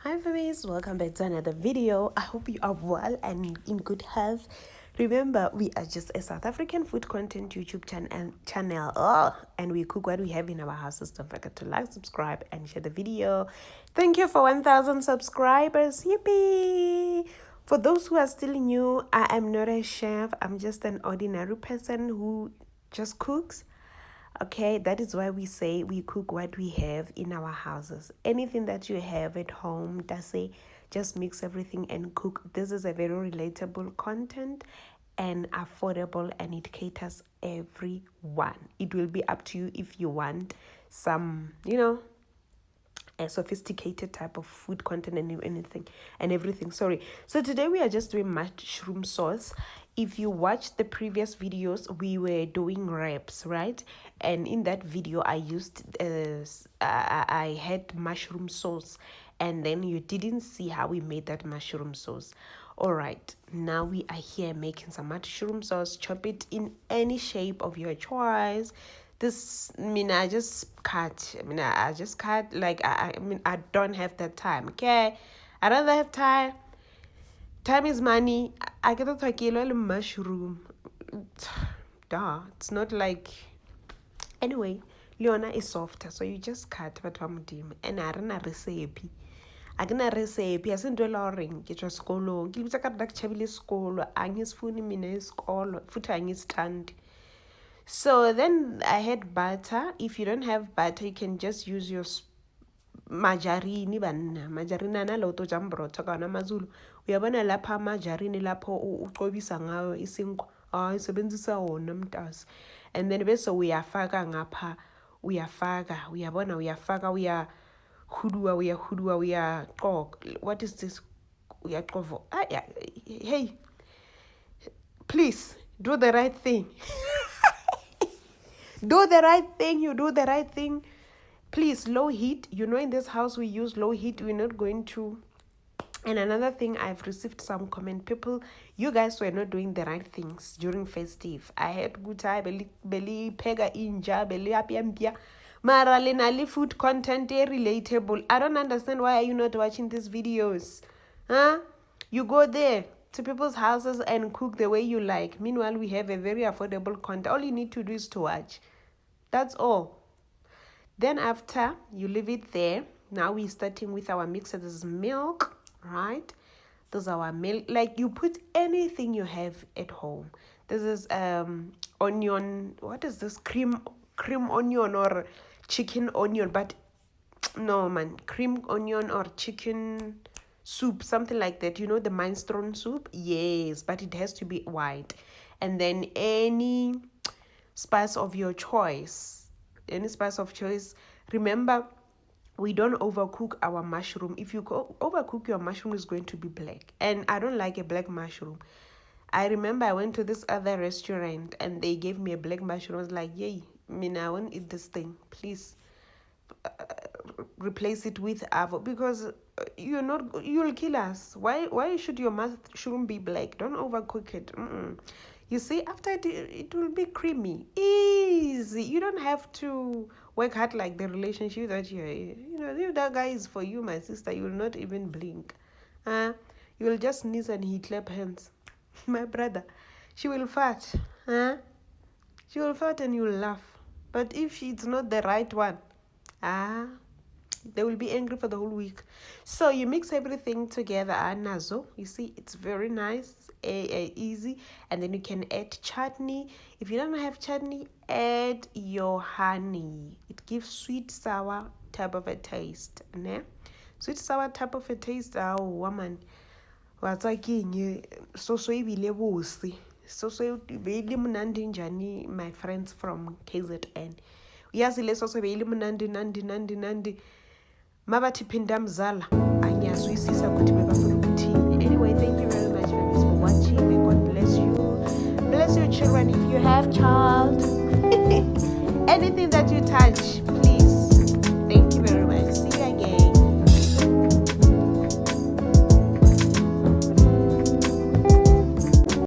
Hi famies, welcome back to another video. I hope you are well and in good health. Remember, we are just a South African food content YouTube channel. And we cook what we have in our houses. Don't forget to like, subscribe, and share the video. Thank you for 1,000 subscribers. Yippee! For those who are still new, I am not a chef. I'm just an ordinary person who just cooks. Okay, that is why we say we cook what we have in our houses. Anything that you have at home, just mix everything and cook. This is a very relatable content and affordable, and it caters everyone. It will be up to you if you want some, a sophisticated type of food content and everything. Sorry. So today we are just doing mushroom sauce. If you watch the previous videos, we were doing wraps, right? And in that video, I used I had mushroom sauce, and then you didn't see how we made that mushroom sauce. All right, now we are here making some mushroom sauce. Chop it in any shape of your choice. I just cut. I don't have that time. Okay, I don't have time. Time is money. I get a kilo mushroom. Duh, it's not like. Anyway, Leona is softer, so you just cut. But and I run a recipe. I can a recipe. I send $1 get your school. Give us a cat like chabili school. Angis funny mines school. Foot angis stand. So then I had butter. If you don't have butter, you can just use your margarine. Margarine na loto jambro taka na mazulu. Uyabona lapha margarine lapho uqobisa ngayo isinkwa. Isebenzisa wona mntasi. And then bese uyafaka ngapha. Uyabona uyafaka uyahudua what is this? Uyaqovo. Hey. Please do the right thing. Do the right thing. You do the right thing. Please, low heat. In this house we use low heat. We're not going to. And another thing, I've received some comment. People, you guys were not doing the right things during festive. I had good time. Belly pega inja. Belly apiampia. Mara lenali food content relatable. I don't understand why are you not watching these videos. Huh? You go there to people's houses and cook the way you like. Meanwhile, we have a very affordable content. All you need to do is to watch. That's all. Then after, you leave it there. Now we're starting with our mixer. This is milk, right? This is our milk. Like you put anything you have at home. This is onion. What is this? Cream onion or chicken onion. But no, man. Cream onion or chicken soup. Something like that. The minestrone soup? Yes. But it has to be white. And then any spice of your choice. Remember, we don't overcook our mushroom. If you overcook your mushroom, it's going to be black, and I don't like a black mushroom. I remember I went to this other restaurant and they gave me a black mushroom. I was like, yay, I won't eat this thing. Please replace it with avocado, because you'll kill us. Why should your mushroom be black? Don't overcook it. You see, after it will be creamy. Easy. You don't have to work hard like the relationship that you're in. If that guy is for you, my sister, you will not even blink. You will just sneeze and he clap hands. My brother, she will fart. She will fart and you will laugh. But if it's not the right one, they will be angry for the whole week. So you mix everything together. Nazo, you see, it's very nice. Easy. And then you can add chutney. If you don't have chutney, add your honey. It gives sweet sour type of a taste. Sweet sour type of a taste. Woman, what's like so ibile busi. So ibile munandi njani, my friends from KZN. Uyazile so ibile nandi mabathi phinda mzala angiyazwisisa ukuthi bebafuna ukuthini. Anyway, thank you very much for watching. May God bless you. Bless your children if you have child. Anything that you touch